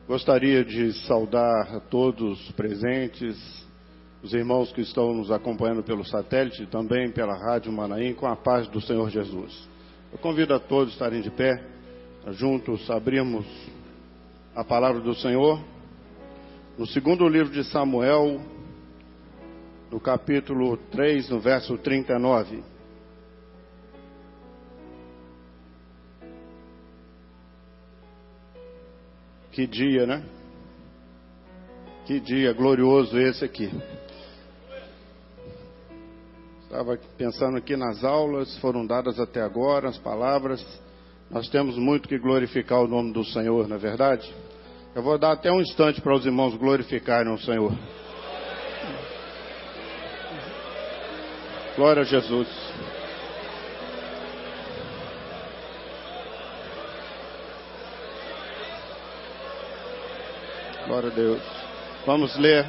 Gostaria de saudar a todos os presentes, os irmãos que estão nos acompanhando pelo satélite, também pela Rádio Manaim, com a paz do Senhor Jesus. Eu convido a todos a estarem de pé, juntos abrimos a palavra do Senhor, no segundo livro de Samuel, no capítulo 3, no verso 39. Que dia, né? Que dia glorioso esse aqui. Estava pensando aqui nas aulas, foram dadas até agora as palavras. Nós temos muito que glorificar o nome do Senhor, não é verdade? Eu vou dar até um instante para os irmãos glorificarem o Senhor. Glória a Jesus. Glória a Deus. Vamos ler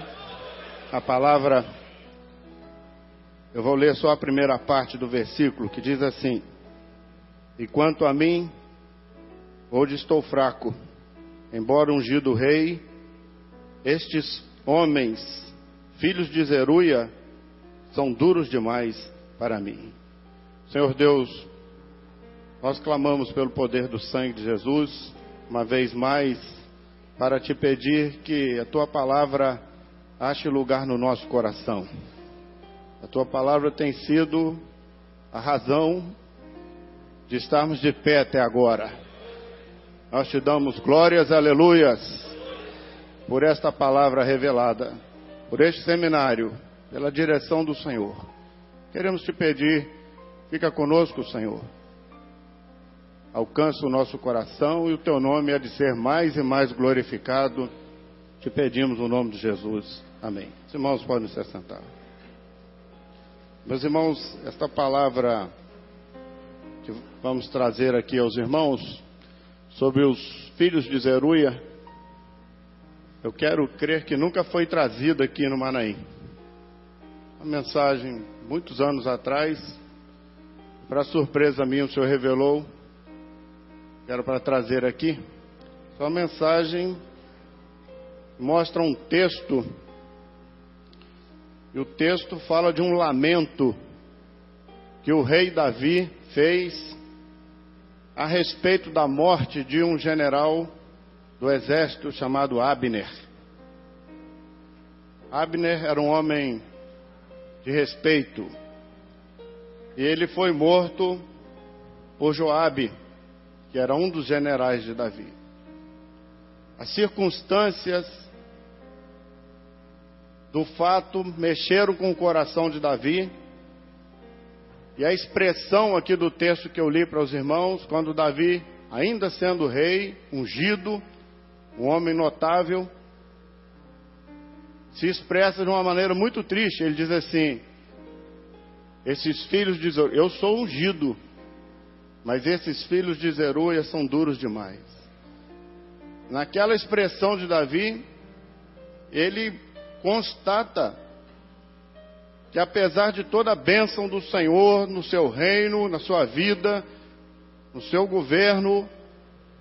a palavra. Eu vou ler só a primeira parte do versículo, que diz assim: E quanto a mim, hoje estou fraco, embora ungido rei, estes homens, filhos de Zeruia, são duros demais para mim. Senhor Deus, nós clamamos pelo poder do sangue de Jesus, uma vez mais, para te pedir que a tua palavra ache lugar no nosso coração. A tua palavra tem sido a razão de estarmos de pé até agora. Nós te damos glórias, aleluias, por esta palavra revelada, por este seminário, pela direção do Senhor. Queremos te pedir, fica conosco, Senhor. Alcança o nosso coração e o teu nome há de ser mais e mais glorificado. Te pedimos no nome de Jesus. Amém. Os irmãos podem se assentar. Meus irmãos, esta palavra que vamos trazer aqui aos irmãos sobre os filhos de Zeruia, eu quero crer que nunca foi trazida aqui no Manaim. Uma mensagem, muitos anos atrás, para surpresa minha, o Senhor revelou. Quero para trazer aqui. Sua mensagem mostra um texto. E o texto fala de um lamento que o rei Davi fez a respeito da morte de um general do exército chamado Abner. Abner era um homem de respeito. E ele foi morto por Joabe, que era um dos generais de Davi. As circunstâncias do fato mexeram com o coração de Davi, e a expressão aqui do texto que eu li para os irmãos, quando Davi, ainda sendo rei, ungido, um homem notável, se expressa de uma maneira muito triste. Ele diz assim: esses filhos de Zeruia, eu sou ungido, mas esses filhos de Zeruia são duros demais. Naquela expressão de Davi, ele constata que apesar de toda a bênção do Senhor no seu reino, na sua vida, no seu governo,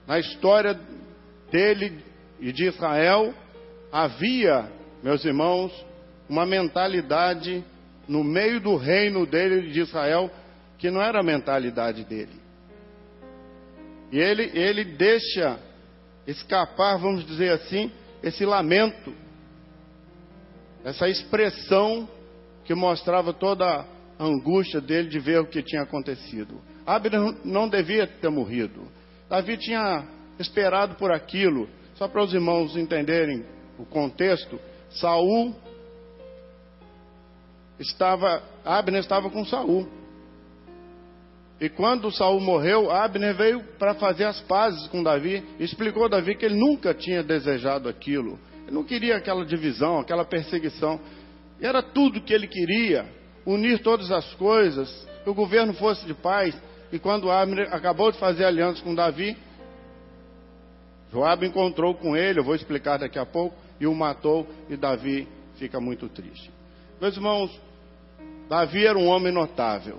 na história dele e de Israel, havia, meus irmãos, uma mentalidade no meio do reino dele de Israel que não era a mentalidade dele. E ele deixa escapar, vamos dizer assim, esse lamento, essa expressão que mostrava toda a angústia dele de ver o que tinha acontecido. Abner não devia ter morrido. Davi tinha esperado por aquilo. Só para os irmãos entenderem o contexto, Abner estava com Saul. E quando Saul morreu, Abner veio para fazer as pazes com Davi, e explicou a Davi que ele nunca tinha desejado aquilo. Ele não queria aquela divisão, aquela perseguição. E era tudo que ele queria, unir todas as coisas, que o governo fosse de paz. E quando Abner acabou de fazer aliança com Davi, Joabe encontrou com ele, eu vou explicar daqui a pouco, e o matou, e Davi fica muito triste. Meus irmãos, Davi era um homem notável.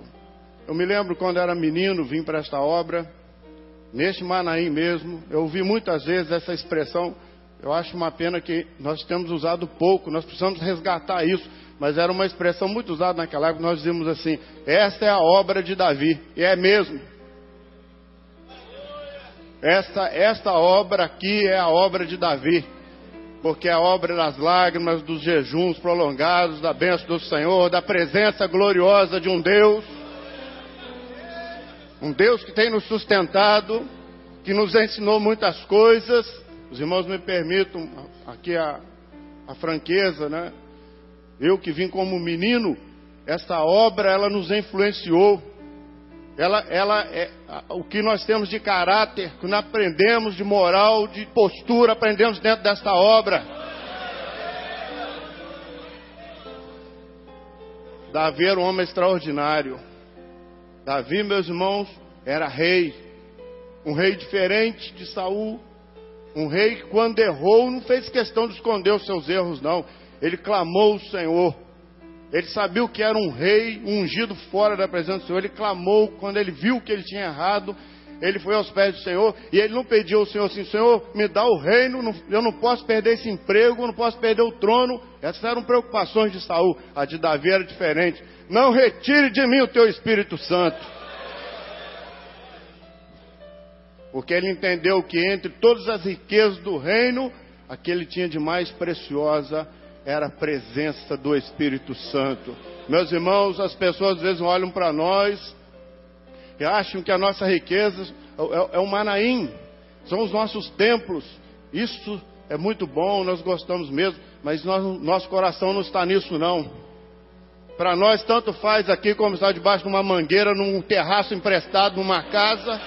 Eu me lembro quando era menino, vim para esta obra, neste Manaim mesmo, eu ouvi muitas vezes essa expressão: Eu acho uma pena que nós temos usado pouco, nós precisamos resgatar isso, mas era uma expressão muito usada naquela época, nós dizíamos assim, esta é a obra de Davi, e é mesmo. Esta obra aqui é a obra de Davi, porque é a obra das lágrimas, dos jejuns prolongados, da bênção do Senhor, da presença gloriosa de um Deus que tem nos sustentado, que nos ensinou muitas coisas. Os irmãos me permitam aqui a franqueza, né? Eu que vim como menino, essa obra ela nos influenciou. Ela é o que nós temos de caráter, que nós aprendemos de moral, de postura, aprendemos dentro desta obra. Davi era um homem extraordinário. Davi, meus irmãos, era rei. Um rei diferente de Saul. Um rei que quando errou não fez questão de esconder os seus erros, não. Ele clamou o Senhor. Ele sabia o que era um rei ungido fora da presença do Senhor. Ele clamou quando ele viu que ele tinha errado. Ele foi aos pés do Senhor e ele não pediu ao Senhor assim, Senhor, me dá o reino, eu não posso perder esse emprego, não posso perder o trono. Essas eram preocupações de Saul. A de Davi era diferente. Não retire de mim o teu Espírito Santo. Porque ele entendeu que entre todas as riquezas do reino, a que ele tinha de mais preciosa era a presença do Espírito Santo. Meus irmãos, as pessoas às vezes olham para nós e acham que a nossa riqueza é um Manaim, são os nossos templos. Isso é muito bom, nós gostamos mesmo, mas nosso coração não está nisso não. Para nós tanto faz aqui como estar debaixo de uma mangueira, num terraço emprestado, numa casa.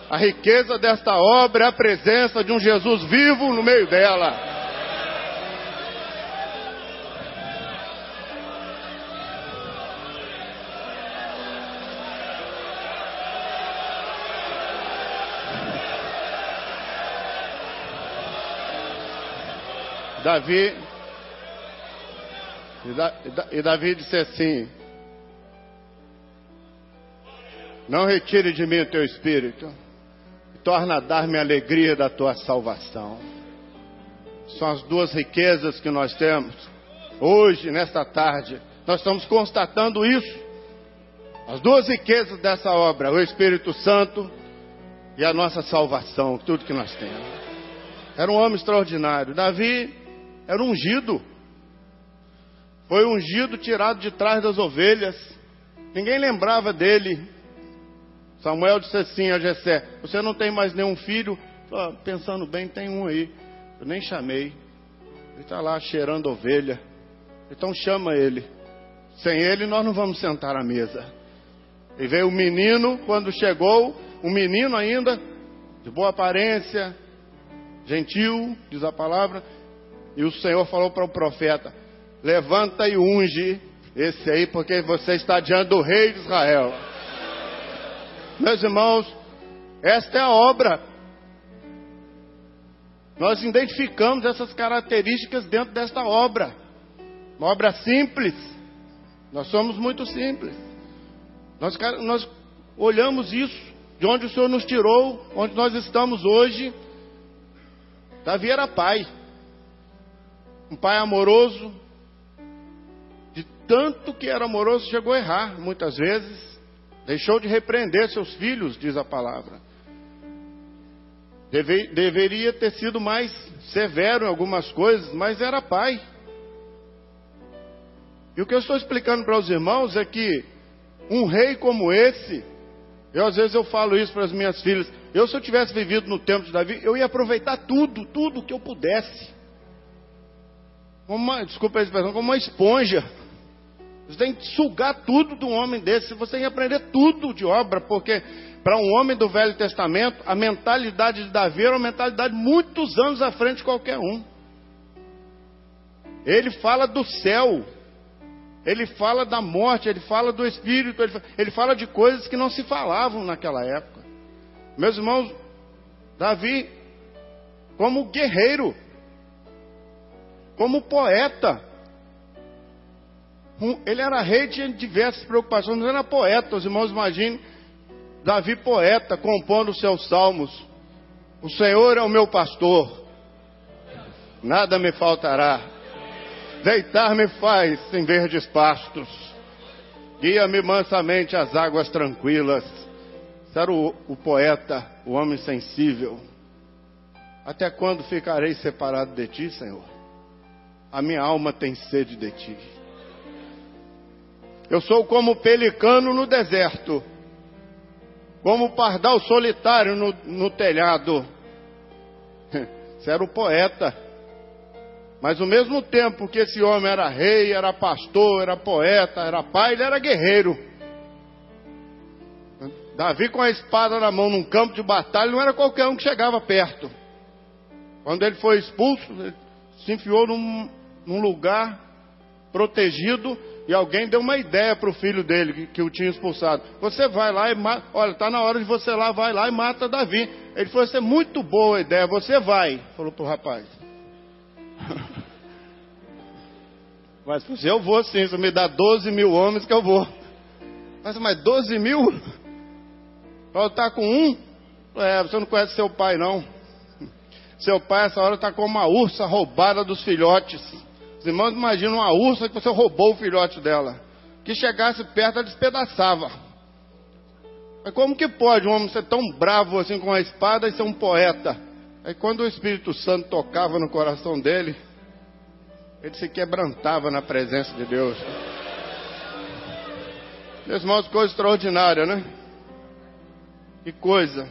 A riqueza desta obra é a presença de um Jesus vivo no meio dela. Davi disse assim, não retire de mim o teu espírito, torna a dar-me a alegria da tua salvação. São as duas riquezas que nós temos. Hoje, nesta tarde, nós estamos constatando isso. As duas riquezas dessa obra, o Espírito Santo e a nossa salvação, tudo que nós temos. Era um homem extraordinário. Davi era ungido. Foi ungido, tirado de trás das ovelhas. Ninguém lembrava dele. Samuel disse assim a Jessé, você não tem mais nenhum filho? Pensando bem, tem um aí. Eu nem chamei. Ele está lá cheirando ovelha. Então chama ele. Sem ele nós não vamos sentar à mesa. E veio o menino, quando chegou, um menino ainda, de boa aparência, gentil, diz a palavra. E o Senhor falou para o profeta, levanta e unge esse aí, porque você está diante do rei de Israel. Meus irmãos, esta é a obra. Nós identificamos essas características dentro desta obra. Uma obra simples. Nós somos muito simples. Nós olhamos isso, de onde o Senhor nos tirou, onde nós estamos hoje. Davi era pai. Um pai amoroso. De tanto que era amoroso, chegou a errar muitas vezes. Deixou de repreender seus filhos, diz a palavra. Deveria ter sido mais severo em algumas coisas, mas era pai. E o que eu estou explicando para os irmãos é que um rei como esse, às vezes eu falo isso para as minhas filhas, se eu tivesse vivido no tempo de Davi, eu ia aproveitar tudo que eu pudesse. Desculpa a expressão, como uma esponja. Você tem que sugar tudo de um homem desse. Você tem que aprender tudo de obra. Porque para um homem do Velho Testamento, a mentalidade de Davi era uma mentalidade muitos anos à frente de qualquer um. Ele fala do céu. Ele fala da morte. Ele fala do Espírito. Ele fala de coisas que não se falavam naquela época. Meus irmãos, Davi, como guerreiro, como poeta, ele era rei, tinha diversas preocupações, não era poeta. Os irmãos imaginem Davi poeta, compondo os seus salmos. O Senhor é o meu pastor, nada me faltará. Deitar-me faz em verdes pastos, guia-me mansamente às águas tranquilas. Esse era o poeta, o homem sensível. Até quando ficarei separado de ti, Senhor? A minha alma tem sede de ti. Eu sou como pelicano no deserto, como pardal solitário no telhado. Esse era o poeta. Mas ao mesmo tempo que esse homem era rei, era pastor, era poeta, era pai, ele era guerreiro. Davi com a espada na mão num campo de batalha, não era qualquer um que chegava perto. Quando ele foi expulso, ele se enfiou num lugar protegido, e alguém deu uma ideia para o filho dele, que o tinha expulsado. Você vai lá e mata, olha, está na hora de você lá, vai lá e mata Davi. Ele falou, isso é muito boa a ideia, você vai, falou para o rapaz. Mas se eu vou sim, você me dá 12 mil homens que eu vou. Mas 12 mil? Para eu estar com um? Você não conhece seu pai não. Seu pai essa hora está como uma ursa roubada dos filhotes. Os irmãos imaginam uma ursa que você roubou o filhote dela. Que chegasse perto, ela despedaçava. Mas como que pode um homem ser tão bravo assim com a espada e ser um poeta? Aí quando o Espírito Santo tocava no coração dele, ele se quebrantava na presença de Deus. Meus irmãos, coisa extraordinária, né? Que coisa.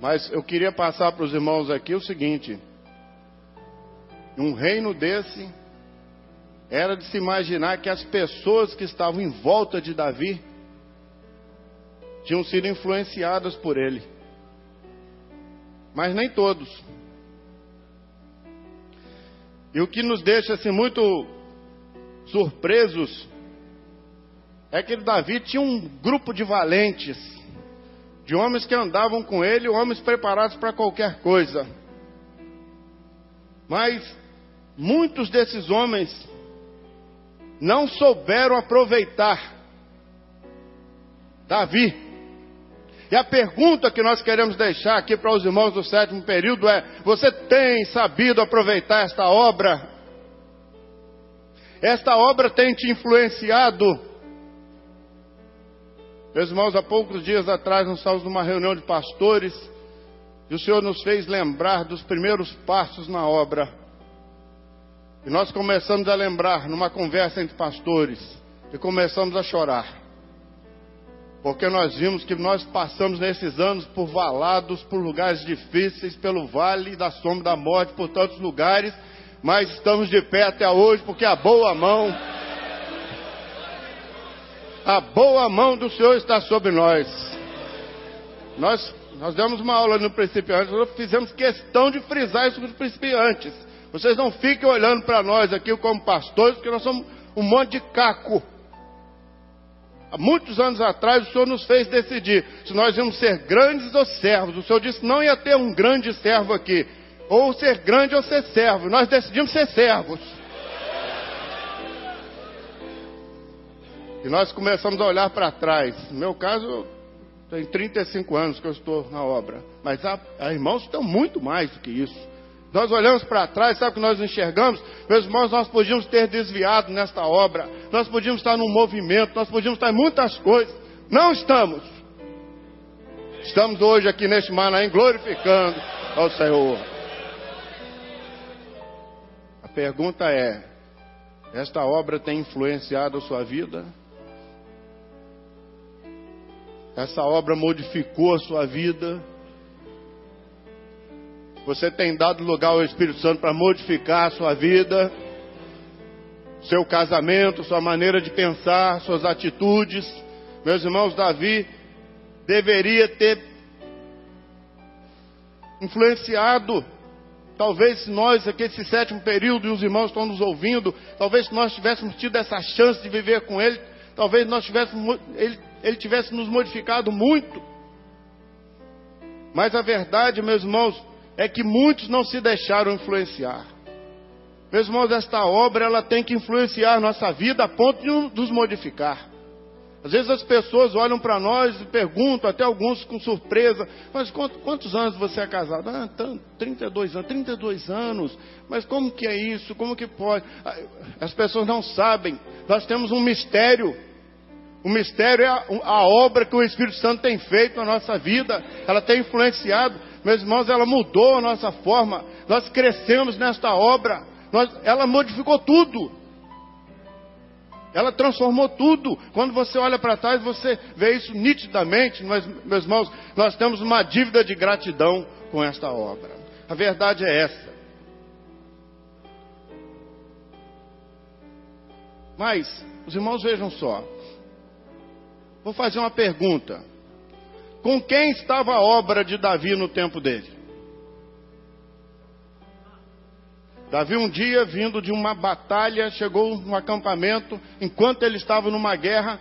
Mas eu queria passar para os irmãos aqui o seguinte. Um reino desse, era de se imaginar que as pessoas que estavam em volta de Davi tinham sido influenciadas por ele. Mas nem todos. E o que nos deixa assim muito surpresos é que Davi tinha um grupo de valentes, de homens que andavam com ele, homens preparados para qualquer coisa. Mas muitos desses homens não souberam aproveitar Davi. E a pergunta que nós queremos deixar aqui para os irmãos do sétimo período é: você tem sabido aproveitar esta obra? Esta obra tem te influenciado? Meus irmãos, há poucos dias atrás nós estávamos numa reunião de pastores e o Senhor nos fez lembrar dos primeiros passos na obra. E nós começamos a lembrar numa conversa entre pastores e começamos a chorar. Porque nós vimos que nós passamos nesses anos por valados, por lugares difíceis, pelo vale da sombra da morte, por tantos lugares, mas estamos de pé até hoje porque a boa mão do Senhor está sobre nós. Nós demos uma aula no principiante, nós fizemos questão de frisar isso para os principiantes. Vocês não fiquem olhando para nós aqui como pastores, porque nós somos um monte de caco. Há muitos anos atrás o Senhor nos fez decidir se nós íamos ser grandes ou servos. O Senhor disse que não ia ter um grande servo aqui, ou ser grande ou ser servo. Nós decidimos ser servos. E nós começamos a olhar para trás. No meu caso, tem 35 anos que eu estou na obra. Mas há irmãos que estão muito mais do que isso. Nós olhamos para trás, sabe o que nós enxergamos? Meus irmãos, nós podíamos ter desviado nesta obra. Nós podíamos estar num movimento, nós podíamos estar em muitas coisas. Não estamos. Estamos hoje aqui neste Manaim glorificando ao Senhor. A pergunta é: esta obra tem influenciado a sua vida? Essa obra modificou a sua vida? Você tem dado lugar ao Espírito Santo para modificar a sua vida, seu casamento, sua maneira de pensar, suas atitudes? Meus irmãos, Davi deveria ter influenciado. Talvez nós aqui, esse sétimo período, e os irmãos estão nos ouvindo, talvez se nós tivéssemos tido essa chance de viver com ele, talvez nós tivéssemos, ele tivesse nos modificado muito. Mas a verdade, meus irmãos, é que muitos não se deixaram influenciar. Meus irmãos, esta obra ela tem que influenciar nossa vida a ponto de nos modificar. Às vezes as pessoas olham para nós e perguntam, até alguns com surpresa, mas quantos anos você é casado? 32 anos. 32 anos? Mas como que é isso? Como que pode? As pessoas não sabem. Nós temos um mistério. O mistério é a obra que o Espírito Santo tem feito na nossa vida. Ela tem influenciado. Meus irmãos, ela mudou a nossa forma. Nós crescemos nesta obra. Ela modificou tudo. Ela transformou tudo. Quando você olha para trás, você vê isso nitidamente. Mas, meus irmãos, nós temos uma dívida de gratidão com esta obra. A verdade é essa. Mas, os irmãos vejam só. Vou fazer uma pergunta. Com quem estava a obra de Davi no tempo dele? Davi um dia, vindo de uma batalha, chegou no acampamento. Enquanto ele estava numa guerra,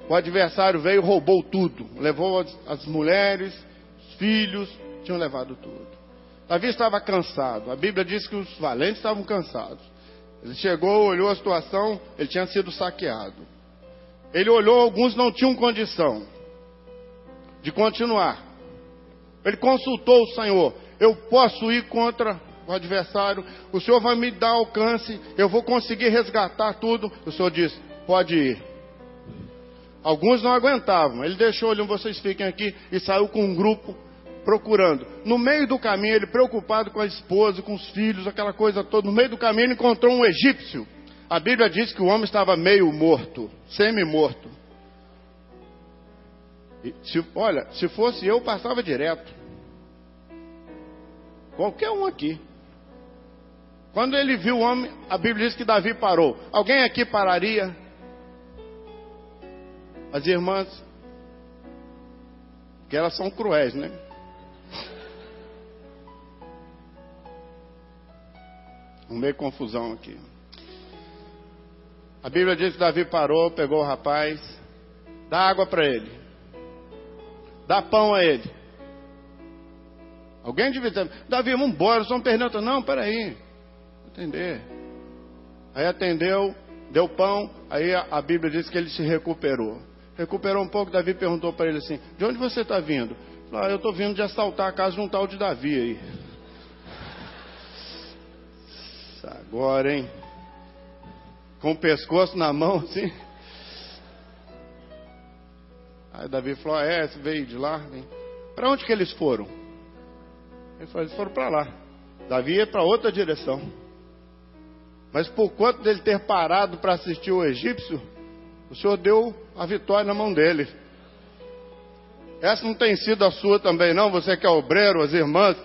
o adversário veio e roubou tudo. Levou as mulheres, os filhos, tinham levado tudo. Davi estava cansado. A Bíblia diz que os valentes estavam cansados. Ele chegou, olhou a situação, ele tinha sido saqueado. Ele olhou, alguns não tinham condição de continuar. Ele consultou o Senhor. Eu posso ir contra o adversário? O Senhor vai me dar alcance? Eu vou conseguir resgatar tudo? O Senhor disse, pode ir. Alguns não aguentavam. Ele deixou, olhando, vocês fiquem aqui, e saiu com um grupo procurando. No meio do caminho, ele preocupado com a esposa, com os filhos, aquela coisa toda. No meio do caminho, ele encontrou um egípcio. A Bíblia diz que o homem estava meio morto, semi-morto. Olha, se fosse eu, passava direto. Qualquer um aqui. Quando ele viu o homem, a Bíblia diz que Davi parou. Alguém aqui pararia? As irmãs, que elas são cruéis, né? Meio confusão aqui. A Bíblia diz que Davi parou, pegou o rapaz, dá água para ele, dá pão a ele. Alguém devia dizer, Davi, vamos embora, só perdendo. Não, peraí, vou atender. Aí atendeu, deu pão, aí a Bíblia diz que ele se recuperou. Recuperou um pouco, Davi perguntou para ele assim, de onde você está vindo? Ele falou, eu estou vindo de assaltar a casa de um tal de Davi aí. Agora, hein? Com o pescoço na mão, assim. Aí Davi falou, você veio de lá? Para onde que eles foram? Ele falou, eles foram para lá. Davi ia para outra direção. Mas por conta dele ter parado para assistir o egípcio, o Senhor deu a vitória na mão dele. Essa não tem sido a sua também não, você que é obreiro, as irmãs.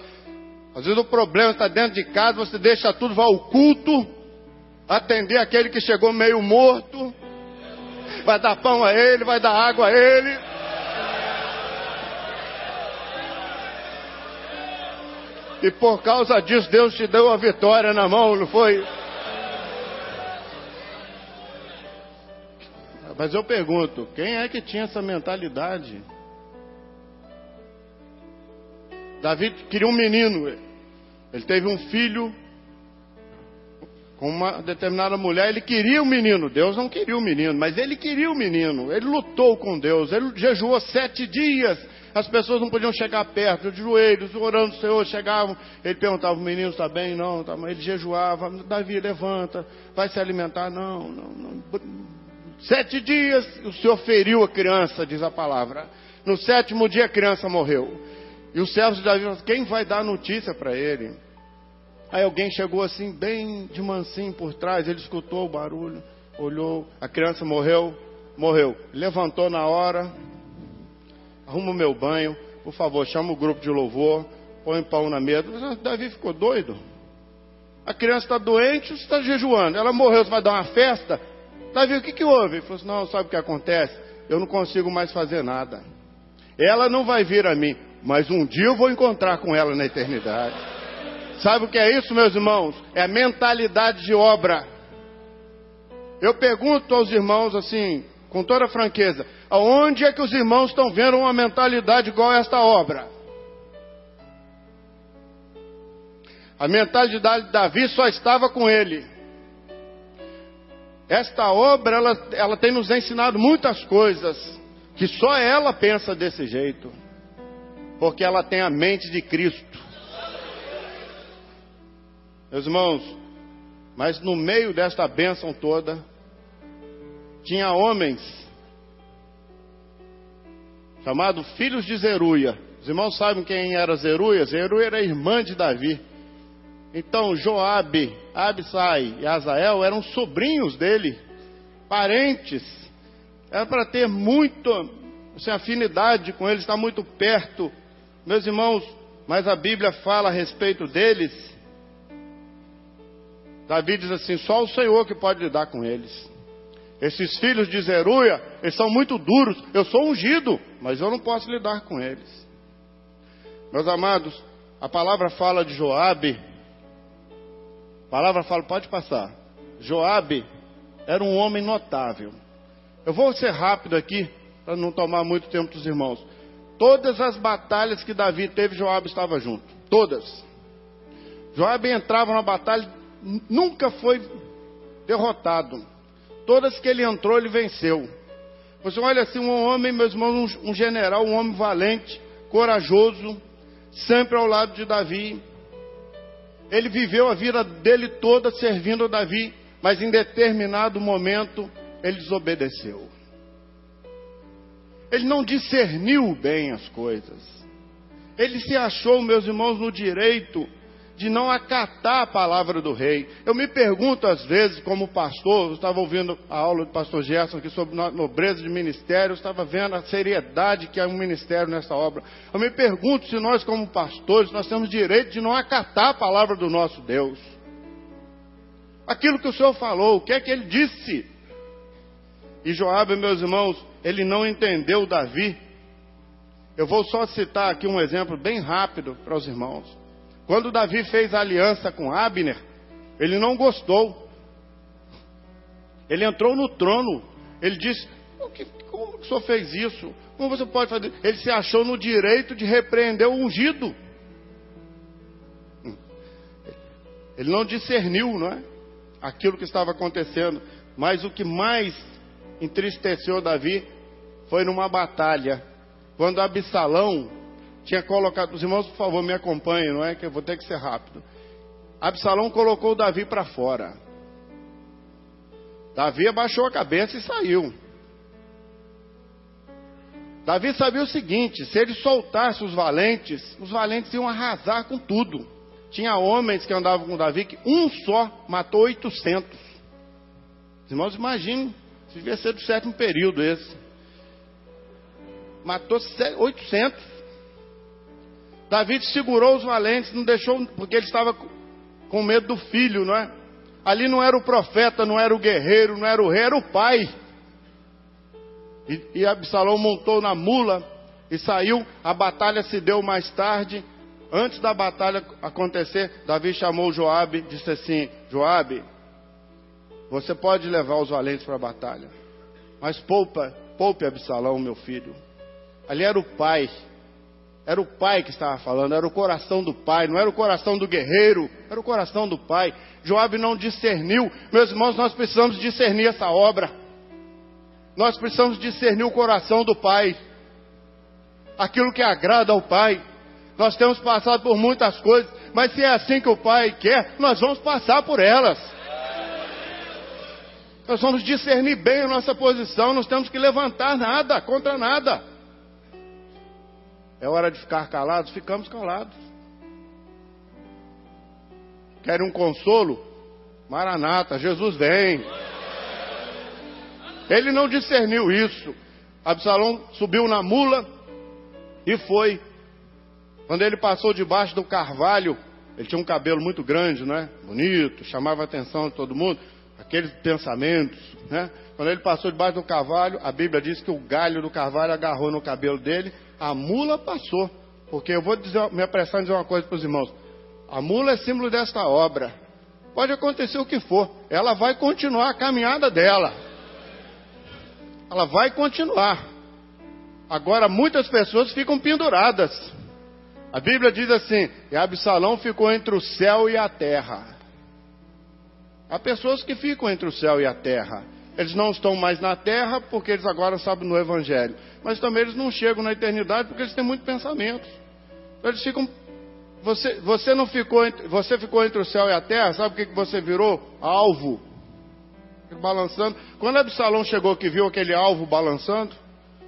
Às vezes o problema está dentro de casa, você deixa tudo, vai ao culto, atender aquele que chegou meio morto, vai dar pão a ele, vai dar água a ele. E por causa disso, Deus te deu a vitória na mão, não foi? Mas eu pergunto, quem é que tinha essa mentalidade? Davi queria um menino. Ele teve um filho com uma determinada mulher. Ele queria o menino. Deus não queria o menino, mas ele queria o menino. Ele lutou com Deus. Ele jejuou 7 dias. As pessoas não podiam chegar perto, de joelhos, orando ao Senhor. Chegavam. Ele perguntava, o menino está bem? Não, tá. Ele jejuava. Davi, levanta. Vai se alimentar? Não. 7 dias o Senhor feriu a criança, diz a palavra. No 7º dia a criança morreu. E os servos de Davi falaram, quem vai dar notícia para ele? Aí alguém chegou assim, bem de mansinho por trás, ele escutou o barulho, olhou, a criança morreu. Levantou na hora, arruma o meu banho, por favor, chama o grupo de louvor, põe pão na mesa. Mas Davi ficou doido. A criança está doente, você está jejuando, ela morreu, você vai dar uma festa? Davi, o que houve? Ele falou assim, não, sabe o que acontece? Eu não consigo mais fazer nada. Ela não vai vir a mim, mas um dia eu vou encontrar com ela na eternidade. Sabe o que é isso, meus irmãos? É a mentalidade de obra. Eu pergunto aos irmãos assim, com toda franqueza, aonde é que os irmãos estão vendo uma mentalidade igual a esta obra? A mentalidade de Davi só estava com ele. Esta obra, ela tem nos ensinado muitas coisas, que só ela pensa desse jeito, porque ela tem a mente de Cristo. Meus irmãos, mas no meio desta bênção toda, tinha homens, chamados filhos de Zeruia. Os irmãos sabem quem era Zeruia? Zeruia era irmã de Davi. Então Joabe, Abisai e Azael eram sobrinhos dele, parentes. Era para ter muito afinidade com eles, estar muito perto. Meus irmãos, mas a Bíblia fala a respeito deles. Davi diz assim: só o Senhor que pode lidar com eles. Esses filhos de Zeruia, eles são muito duros. Eu sou ungido, mas eu não posso lidar com eles. Meus amados, a palavra fala de Joabe. A palavra fala, pode passar. Joabe era um homem notável. Eu vou ser rápido aqui, para não tomar muito tempo dos irmãos. Todas as batalhas que Davi teve, Joabe estava junto. Todas. Joabe entrava na batalha, nunca foi derrotado. Todas que ele entrou, ele venceu. Você olha assim, um homem, meus irmãos, um general, um homem valente, corajoso, sempre ao lado de Davi. Ele viveu a vida dele toda servindo a Davi, mas em determinado momento ele desobedeceu. Ele não discerniu bem as coisas. Ele se achou, meus irmãos, no direito de não acatar a palavra do rei. Eu me pergunto às vezes, como pastor, eu estava ouvindo a aula do pastor Gerson aqui sobre nobreza de ministério, eu estava vendo a seriedade que é um ministério nessa obra. Eu me pergunto se nós como pastores, nós temos direito de não acatar a palavra do nosso Deus. Aquilo que o Senhor falou, o que é que ele disse? E Joabe, meus irmãos, ele não entendeu Davi. Eu vou só citar aqui um exemplo bem rápido para os irmãos. Quando Davi fez aliança com Abner, ele não gostou. Ele entrou no trono. Ele disse: como que o senhor fez isso? Como você pode fazer? Ele se achou no direito de repreender o ungido. Ele não discerniu, não é? Aquilo que estava acontecendo. Mas o que mais entristeceu Davi foi numa batalha. Quando Absalão tinha colocado, os irmãos, por favor, me acompanhem, não é? Que eu vou ter que ser rápido. Absalão colocou Davi para fora. Davi abaixou a cabeça e saiu. Davi sabia o seguinte: se ele soltasse os valentes iam arrasar com tudo. Tinha homens que andavam com Davi que um só matou 800. Os irmãos, imaginem, se devia ser do 7º período esse. Matou 800. Davi segurou os valentes, não deixou, porque ele estava com medo do filho, não é? Ali não era o profeta, não era o guerreiro, não era o rei, era o pai. E Absalão montou na mula e saiu. A batalha se deu mais tarde. Antes da batalha acontecer, Davi chamou Joabe e disse assim: Joabe, você pode levar os valentes para a batalha, mas poupe Absalão, meu filho. Ali era o pai. Era o pai que estava falando, era o coração do pai, não era o coração do guerreiro, era o coração do pai. Joabe não discerniu. Meus irmãos, nós precisamos discernir essa obra. Nós precisamos discernir o coração do pai, aquilo que agrada ao pai. Nós temos passado por muitas coisas, mas se é assim que o pai quer, nós vamos passar por elas. Nós vamos discernir bem a nossa posição, não temos que levantar nada, contra nada. É hora de ficar calados? Ficamos calados. Querem um consolo? Maranata, Jesus vem. Ele não discerniu isso. Absalão subiu na mula e foi. Quando ele passou debaixo do carvalho, ele tinha um cabelo muito grande, né? Bonito, chamava a atenção de todo mundo. Aqueles pensamentos, né? Quando ele passou debaixo do carvalho, a Bíblia diz que o galho do carvalho agarrou no cabelo dele. A mula passou. Porque eu vou me apressar em dizer uma coisa para os irmãos. A mula é símbolo desta obra. Pode acontecer o que for, ela vai continuar a caminhada dela. Ela vai continuar. Agora muitas pessoas ficam penduradas. A Bíblia diz assim: e Absalão ficou entre o céu e a terra. Há pessoas que ficam entre o céu e a terra. Eles não estão mais na terra porque eles agora sabem no Evangelho. Mas também eles não chegam na eternidade porque eles têm muitos pensamentos. Então eles ficam... Você não ficou, você ficou entre o céu e a terra, sabe o que você virou? Alvo. Balançando. Quando Absalão chegou que viu aquele alvo balançando,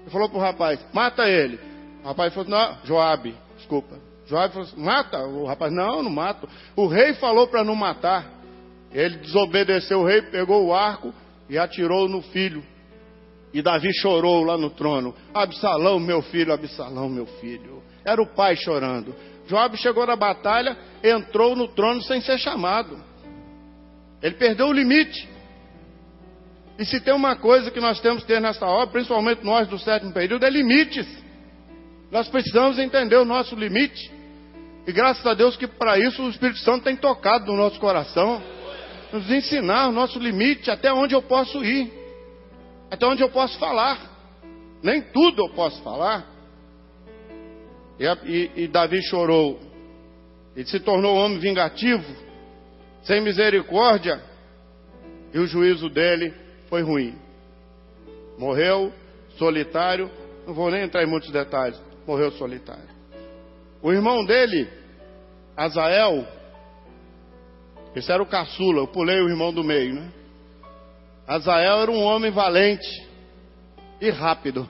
ele falou para o rapaz, mata ele. O rapaz falou, não, Joabe, desculpa. Joabe falou assim, mata. O rapaz, não mato. O rei falou para não matar. Ele desobedeceu o rei, pegou o arco e atirou no filho. E Davi chorou lá no trono. Absalão, meu filho, Absalão, meu filho. Era o pai chorando. Joabe chegou na batalha, entrou no trono sem ser chamado. Ele perdeu o limite. E se tem uma coisa que nós temos que ter nessa obra, principalmente nós do sétimo período, é limites. Nós precisamos entender o nosso limite. E graças a Deus que para isso o Espírito Santo tem tocado no nosso coração. Nos ensinar o nosso limite, até onde eu posso ir. Até onde eu posso falar. Nem tudo eu posso falar. E Davi chorou. Ele se tornou um homem vingativo, sem misericórdia. E o juízo dele foi ruim. Morreu solitário. Não vou nem entrar em muitos detalhes. Morreu solitário. O irmão dele, Azael, esse era o caçula. Eu pulei o irmão do meio, né? Azael era um homem valente e rápido.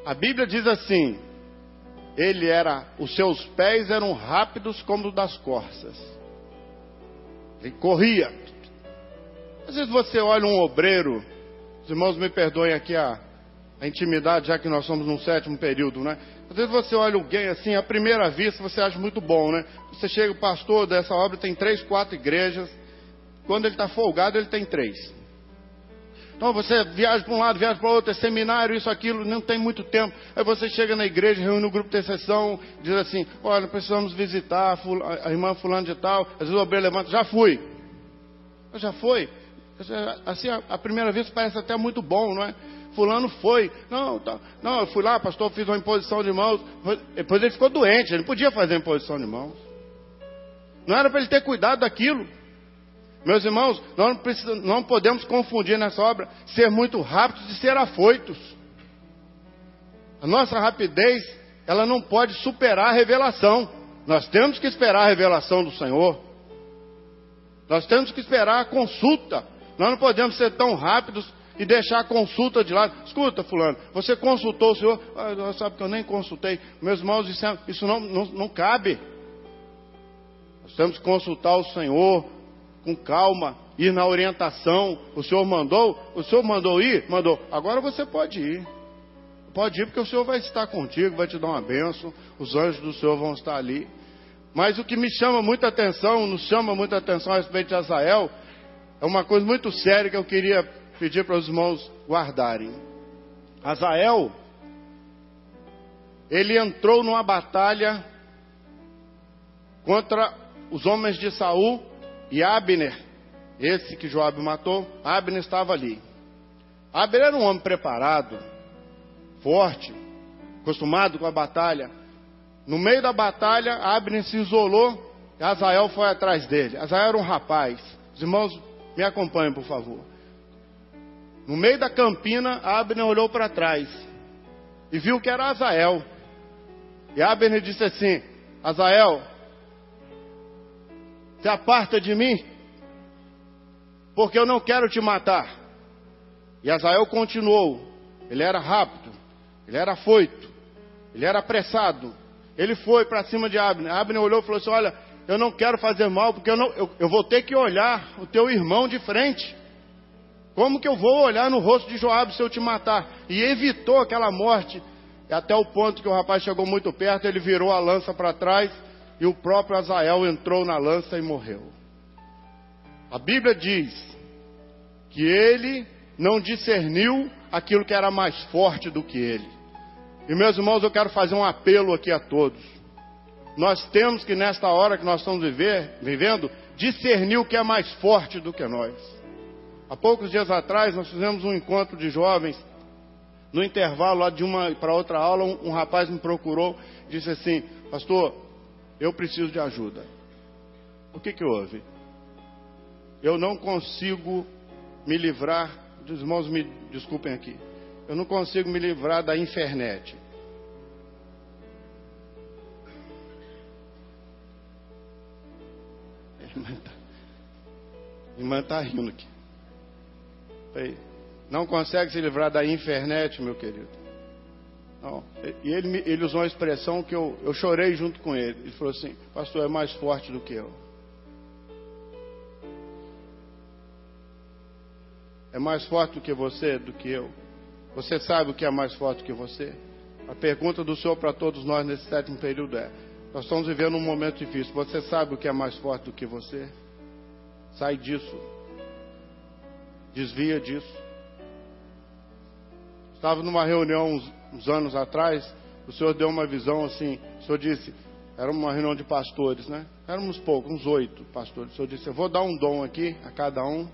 A Bíblia diz assim: os seus pés eram rápidos como os das corças. Ele corria. Às vezes você olha um obreiro, os irmãos me perdoem aqui a intimidade, já que nós somos num sétimo período, né? Às vezes você olha alguém assim, à primeira vista você acha muito bom, né? Você chega, o pastor dessa obra tem 3, 4 igrejas. Quando ele está folgado, ele tem 3. Então você viaja para um lado, viaja para o outro, é seminário, isso, aquilo, não tem muito tempo. Aí você chega na igreja, reúne o grupo de intercessão, diz assim, olha, precisamos visitar a irmã fulano de tal. Às vezes o obreiro levanta, já fui. Já foi. Assim, a primeira vez parece até muito bom, não é? Fulano foi. Não, eu fui lá, pastor, fiz uma imposição de mãos. Depois ele ficou doente, ele não podia fazer imposição de mãos. Não era para ele ter cuidado daquilo. Meus irmãos, nós não podemos confundir nessa obra ser muito rápidos e ser afoitos. A nossa rapidez, ela não pode superar a revelação. Nós temos que esperar a revelação do Senhor. Nós temos que esperar a consulta. Nós não podemos ser tão rápidos e deixar a consulta de lado. Escuta, fulano, você consultou o Senhor? Sabe que eu nem consultei. Meus irmãos, isso não cabe. Nós temos que consultar o Senhor com calma, ir na orientação. O Senhor mandou ir? Mandou. Agora você pode ir. Pode ir porque o Senhor vai estar contigo, vai te dar uma bênção. Os anjos do Senhor vão estar ali. Mas o que nos chama muita atenção a respeito de Azael, é uma coisa muito séria que eu queria pedir para os irmãos guardarem. Azael, ele entrou numa batalha contra os homens de Saul e Abner, esse que Joabe matou. Abner estava ali. Abner era um homem preparado, forte, acostumado com a batalha. No meio da batalha, Abner se isolou e Azael foi atrás dele. Azael era um rapaz. Os irmãos me acompanhem, por favor. No meio da campina, Abner olhou para trás e viu que era Azael. E Abner disse assim: Azael, se aparta de mim, porque eu não quero te matar. E Azael continuou. Ele era rápido, ele era afoito, ele era apressado. Ele foi para cima de Abner. Abner olhou e falou assim: olha, eu não quero fazer mal, porque eu vou ter que olhar o teu irmão de frente. Como que eu vou olhar no rosto de Joabe se eu te matar? E evitou aquela morte, até o ponto que o rapaz chegou muito perto, ele virou a lança para trás, e o próprio Azael entrou na lança e morreu. A Bíblia diz que ele não discerniu aquilo que era mais forte do que ele. E meus irmãos, eu quero fazer um apelo aqui a todos. Nós temos que, nesta hora que nós estamos vivendo, discernir o que é mais forte do que nós. Há poucos dias atrás, nós fizemos um encontro de jovens. No intervalo, lá de uma para outra aula, um rapaz me procurou e disse assim: pastor, eu preciso de ajuda. O que houve? eu não consigo me livrar, os irmãos me desculpem aqui, eu não consigo me livrar da internet. A irmã está rindo aqui. Não consegue se livrar da internet, meu querido. Não. E ele usou uma expressão que eu chorei junto com ele. Ele falou assim: pastor, é mais forte do que eu. É mais forte do que você, do que eu. Você sabe o que é mais forte do que você? A pergunta do Senhor para todos nós nesse 7º período é: nós estamos vivendo um momento difícil. Você sabe o que é mais forte do que você? Sai disso. Desvia disso. Estava numa reunião uns anos atrás. O Senhor deu uma visão assim. O Senhor disse, era uma reunião de pastores, né? Éramos poucos, uns 8 pastores. O Senhor disse: eu vou dar um dom aqui a cada um,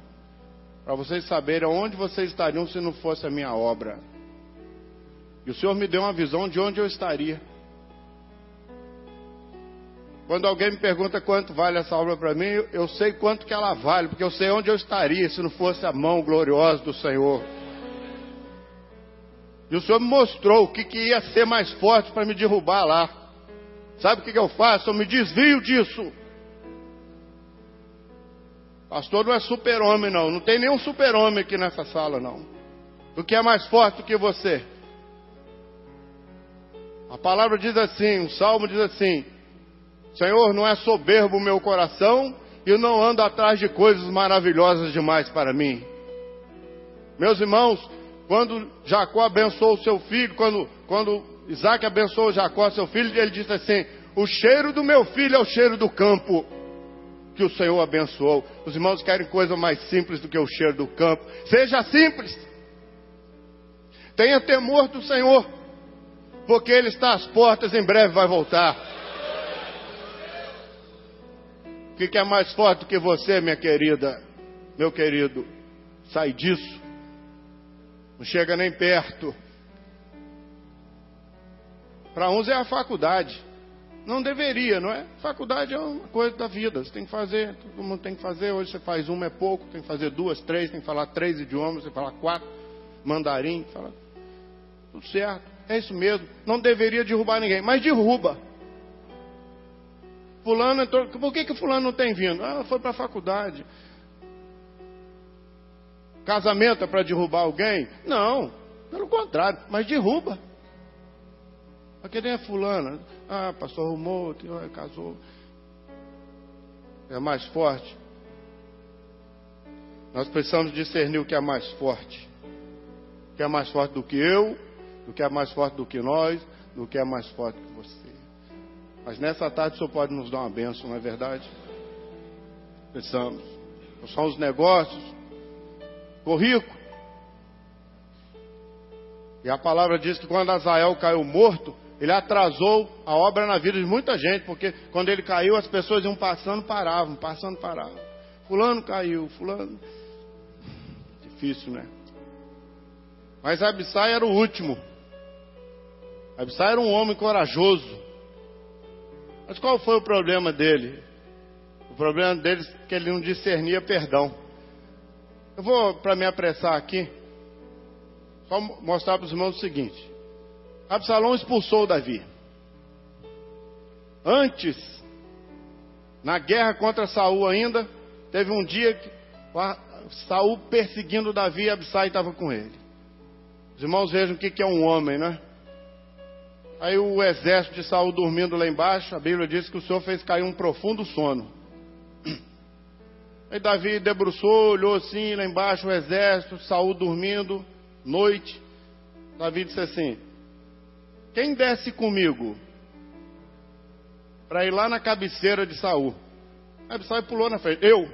para vocês saberem onde vocês estariam se não fosse a minha obra. E o Senhor me deu uma visão de onde eu estaria. Quando alguém me pergunta quanto vale essa obra para mim, eu sei quanto que ela vale, porque eu sei onde eu estaria se não fosse a mão gloriosa do Senhor. E o Senhor me mostrou o que ia ser mais forte para me derrubar lá. Sabe o que eu faço? Eu me desvio disso. Pastor não é super-homem, não. Não tem nenhum super-homem aqui nessa sala, não. O que é mais forte do que você? A palavra diz assim, o Salmo diz assim: Senhor, não é soberbo o meu coração, e eu não ando atrás de coisas maravilhosas demais para mim. Meus irmãos, quando Jacó abençoou o seu filho, quando Isaac abençoou Jacó, seu filho, ele disse assim: o cheiro do meu filho é o cheiro do campo que o Senhor abençoou. Os irmãos querem coisa mais simples do que o cheiro do campo. Seja simples. Tenha temor do Senhor, porque Ele está às portas, em breve vai voltar. O que é mais forte do que você, minha querida, meu querido? Sai disso. Não chega nem perto. Para uns é a faculdade. Não deveria, não é? Faculdade é uma coisa da vida. Você tem que fazer, todo mundo tem que fazer. Hoje você faz uma, é pouco. Tem que fazer 2, 3, tem que falar 3 idiomas, tem que falar 4. Mandarim, fala. Tudo certo. É isso mesmo. Não deveria derrubar ninguém, mas derruba. Fulano entrou. Por que fulano não tem vindo? Ah, foi para a faculdade. Casamento é para derrubar alguém? Não, pelo contrário, mas derruba. Aqui nem é fulano. Ah, pastor arrumou, casou. É mais forte. Nós precisamos discernir o que é mais forte. O que é mais forte do que eu, o que é mais forte do que nós, do que é mais forte que você. Mas nessa tarde o Senhor pode nos dar uma bênção, não é verdade? Precisamos. São os negócios. Ficou rico. E a palavra diz que quando Azael caiu morto, ele atrasou a obra na vida de muita gente, porque quando ele caiu, as pessoas iam passando, paravam. Fulano caiu, fulano. Difícil, né? Mas Abissai era o último. Abissai era um homem corajoso. Mas qual foi o problema dele? O problema dele é que ele não discernia perdão. Eu vou, para me apressar aqui, só mostrar para os irmãos o seguinte. Absalão expulsou Davi. Antes, na guerra contra Saul ainda, teve um dia que Saul perseguindo Davi e Abissai estava com ele. Os irmãos vejam o que é um homem, né? Aí o exército de Saul dormindo lá embaixo, a Bíblia diz que o Senhor fez cair um profundo sono. Aí Davi debruçou, olhou assim lá embaixo, o exército, Saul dormindo, noite. Davi disse assim: quem desce comigo para ir lá na cabeceira de Saul? Aí Abissai pulou na frente. Eu.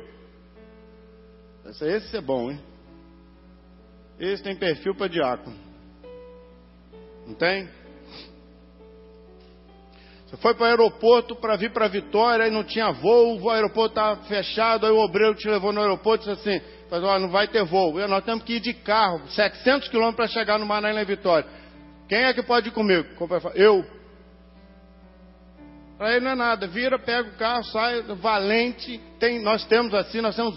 Esse é bom, hein? Esse tem perfil para diácono. Não tem? Você foi para o aeroporto para vir para Vitória e não tinha voo, o aeroporto estava fechado, aí o obreiro te levou no aeroporto e disse assim: olha, não vai ter voo. Nós temos que ir de carro, 700 quilômetros para chegar no Manaína em Vitória. Quem é que pode ir comigo? Eu. Para ele não é nada, vira, pega o carro, sai, valente. Nós temos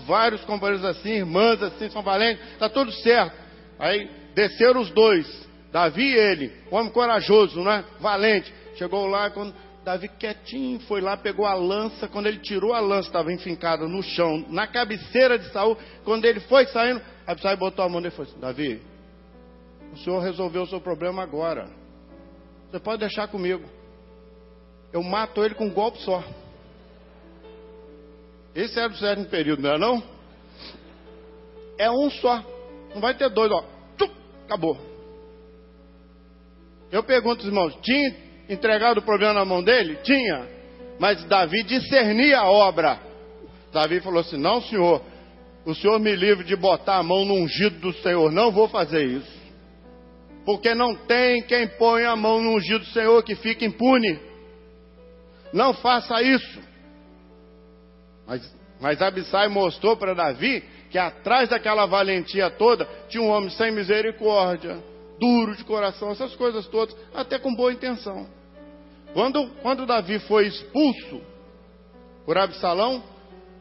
vários companheiros assim, irmãs assim, são valentes, está tudo certo. Aí desceram os dois, Davi e ele, homem corajoso, né? Valente. Chegou lá, quando Davi quietinho, foi lá, pegou a lança. Quando ele tirou a lança, estava enfincada no chão, na cabeceira de Saul. Quando ele foi saindo, Abissai botou a mão nele e falou assim: Davi, o senhor resolveu o seu problema agora. Você pode deixar comigo. Eu mato ele com um golpe só. Esse era o sétimo período, não é não? É um só. Não vai ter dois, ó. Acabou. Eu pergunto aos irmãos, tinha entregado o problema na mão dele? Tinha. Mas Davi discernia a obra. Davi falou assim: não, senhor, o senhor me livre de botar a mão no ungido do Senhor. Não vou fazer isso. Porque não tem quem põe a mão no ungido do Senhor que fique impune. Não faça isso. Mas Abissai mostrou para Davi que atrás daquela valentia toda tinha um homem sem misericórdia, duro de coração, essas coisas todas, até com boa intenção. Quando Davi foi expulso por Absalão,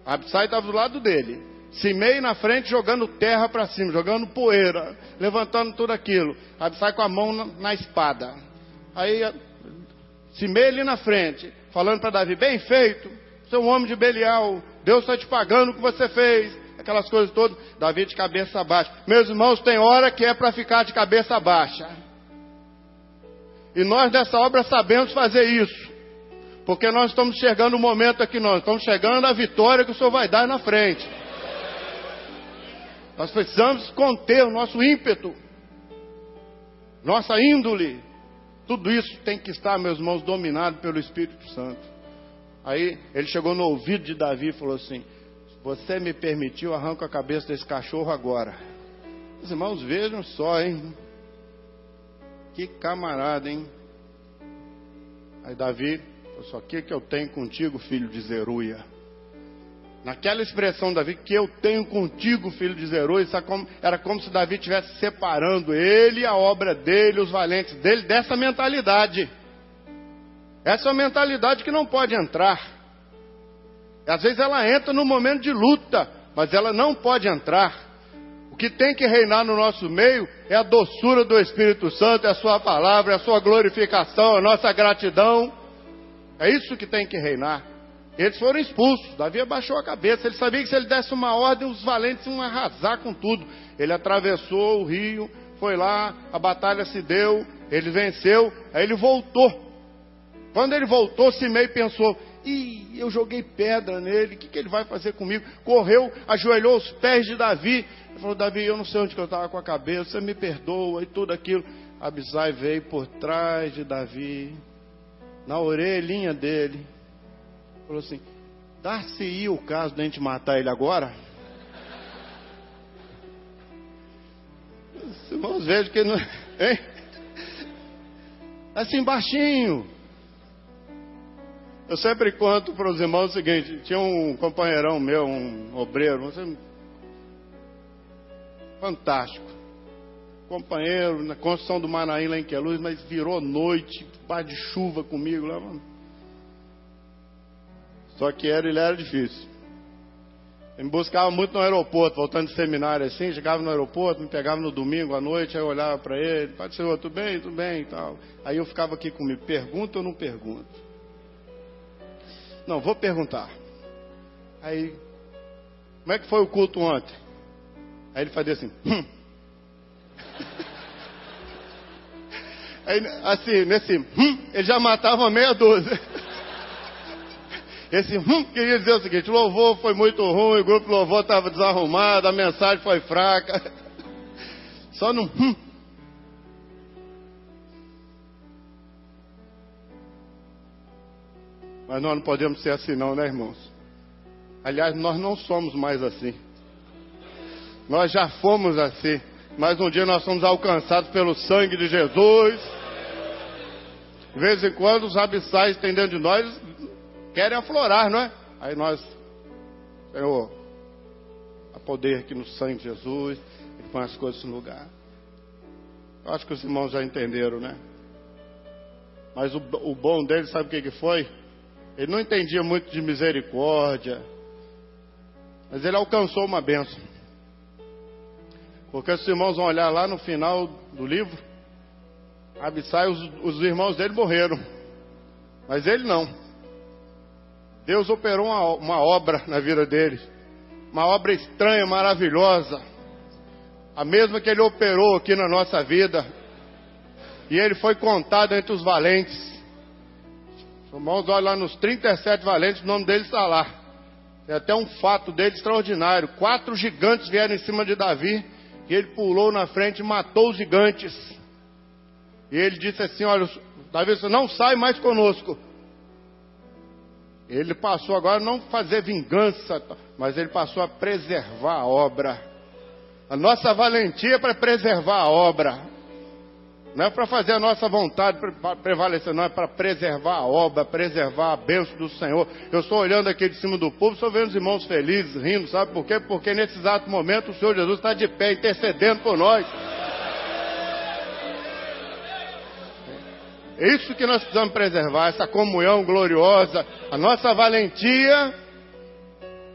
Abissai estava do lado dele, Simei na frente jogando terra para cima, jogando poeira, levantando tudo aquilo. Abissai com a mão na espada. Aí Simei ali na frente, falando para Davi: bem feito, você é um homem de Belial, Deus está te pagando o que você fez, aquelas coisas todas. Davi de cabeça baixa. Meus irmãos, tem hora que é para ficar de cabeça baixa. E nós dessa obra sabemos fazer isso, porque nós estamos chegando o momento aqui, nós estamos chegando à vitória que o Senhor vai dar na frente. Nós precisamos conter o nosso ímpeto, nossa índole. Tudo isso tem que estar, meus irmãos, dominado pelo Espírito Santo. Aí ele chegou no ouvido de Davi e falou assim: se você me permitiu, arranco a cabeça desse cachorro agora. Os irmãos, vejam só, hein? Que camarada, hein? Aí Davi falou: só que eu tenho contigo, filho de Zeruia. Naquela expressão, Davi, que eu tenho contigo, filho de Zeruia, era como se Davi estivesse separando ele, a obra dele, os valentes dele, dessa mentalidade. Essa é uma mentalidade que não pode entrar. Às vezes ela entra no momento de luta, mas ela não pode entrar. O que tem que reinar no nosso meio é a doçura do Espírito Santo, é a sua palavra, é a sua glorificação, a nossa gratidão. É isso que tem que reinar. Eles foram expulsos, Davi abaixou a cabeça, ele sabia que se ele desse uma ordem, os valentes iam arrasar com tudo. Ele atravessou o rio, foi lá, a batalha se deu, ele venceu, aí ele voltou. Quando ele voltou, Simei pensou: eu joguei pedra nele, o que ele vai fazer comigo? Correu, ajoelhou aos pés de Davi, ele falou: Davi, eu não sei onde que eu estava com a cabeça, você me perdoa, e tudo aquilo. Abissai veio por trás de Davi, na orelhinha dele, falou assim: dar-se-ia o caso de a gente matar ele agora? Os irmãos vejam que não, hein? Assim baixinho. Eu sempre conto para os irmãos o seguinte: tinha um companheirão meu, um obreiro, fantástico, companheiro na construção do Manaim lá em Queluz, mas virou noite, par de chuva comigo lá, mano. Só que ele era difícil. Ele me buscava muito no aeroporto, voltando de seminário assim, chegava no aeroporto, me pegava no domingo à noite, aí eu olhava para ele: Pai do Senhor, tudo bem e tal. Aí eu ficava aqui comigo: pergunta ou não pergunto? Não, vou perguntar. Aí, como é que foi o culto ontem? Aí ele fazia assim: Aí, assim, nesse ele já matava meia dúzia. Esse queria dizer o seguinte: o louvor foi muito ruim, o grupo de louvor estava desarrumado, a mensagem foi fraca. Só no Mas nós não podemos ser assim não, né, irmãos? Aliás, nós não somos mais assim. Nós já fomos assim, mas um dia nós somos alcançados pelo sangue de Jesus. De vez em quando os abissais que tem dentro de nós querem aflorar, não é? Aí nós: Senhor, há poder aqui no sangue de Jesus, e põe as coisas no lugar. Eu acho que os irmãos já entenderam, né? Mas o bom dele, sabe o que foi? Ele não entendia muito de misericórdia, mas ele alcançou uma bênção. Porque os irmãos vão olhar lá no final do livro, Abissai, os irmãos dele morreram, mas ele não. Deus operou uma obra na vida dele, uma obra estranha, maravilhosa, a mesma que ele operou aqui na nossa vida, e ele foi contado entre os valentes. Os irmãos olham lá nos 37 valentes, o nome dele está lá. Tem até um fato dele extraordinário. 4 gigantes vieram em cima de Davi, e ele pulou na frente e matou os gigantes. E ele disse assim: olha, Davi, você não sai mais conosco. Ele passou agora a não fazer vingança, mas ele passou a preservar a obra. A nossa valentia é para preservar a obra. Não é para fazer a nossa vontade prevalecer, não. É para preservar a obra, preservar a bênção do Senhor. Eu estou olhando aqui de cima do púlpito, estou vendo os irmãos felizes, rindo. Sabe por quê? Porque nesse exato momento o Senhor Jesus está de pé, intercedendo por nós. É isso que nós precisamos preservar, essa comunhão gloriosa. A nossa valentia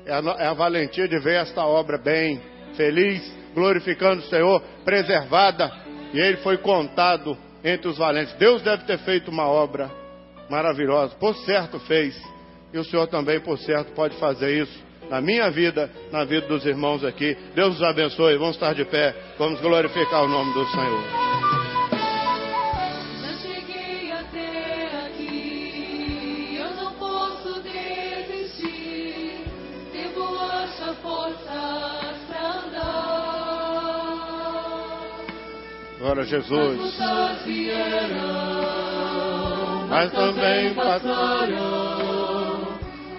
é a valentia de ver esta obra bem, feliz, glorificando o Senhor, preservada. E ele foi contado entre os valentes. Deus deve ter feito uma obra maravilhosa. Por certo fez. E o Senhor também, por certo, pode fazer isso na minha vida, na vida dos irmãos aqui. Deus os abençoe. Vamos estar de pé. Vamos glorificar o nome do Senhor. Já cheguei até aqui. Eu não posso desistir. Devo achar forças pra andar. Glória a Jesus. As lutas vieram, Mas também passaram.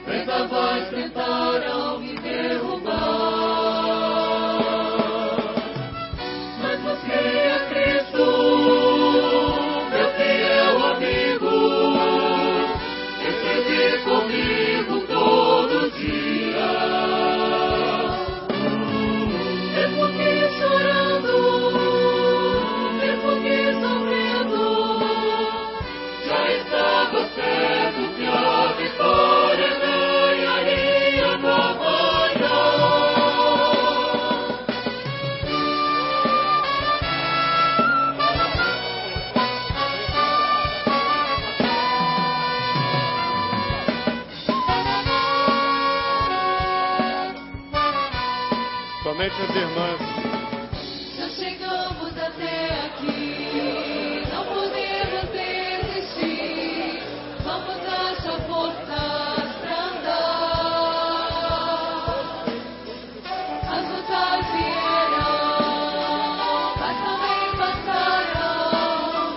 Vendavais tentaram me derrubar. Mas busquei a Cristo, meu fiel amigo. Esteve comigo todo dia. Mesmo que chorando, já estava certo que a vitória ganharia na manhã. somente as irmãs. Já chegamos até aqui, não podemos desistir. Vamos achar forças pra andar. As lutas vieram, mas também passaram.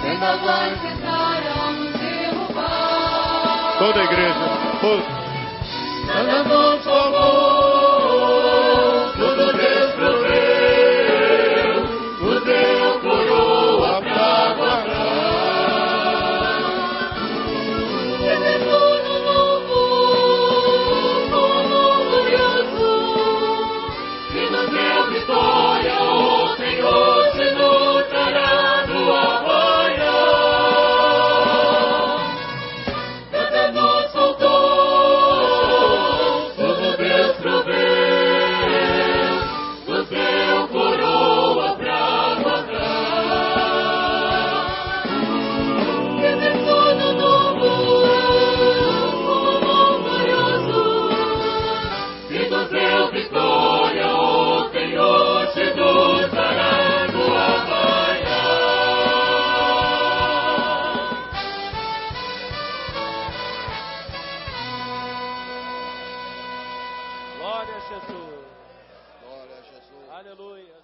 Vendavais tentaram nos derrubar. Toda a igreja. Nada nos faltou, tudo Deus proveu, nos deu coroa pra guardar. Retorno novo, como glorioso, que nos deu vitória ontem, hoje nos dará no amanhã. Nada nos faltou, tudo Deus proveu, nos deu coroa pra guardar. Retorno novo, como glorioso, que nos deu vitória ontem, hoje nos dará no amanhã. Glória a Jesus. Glória a Jesus. Aleluia.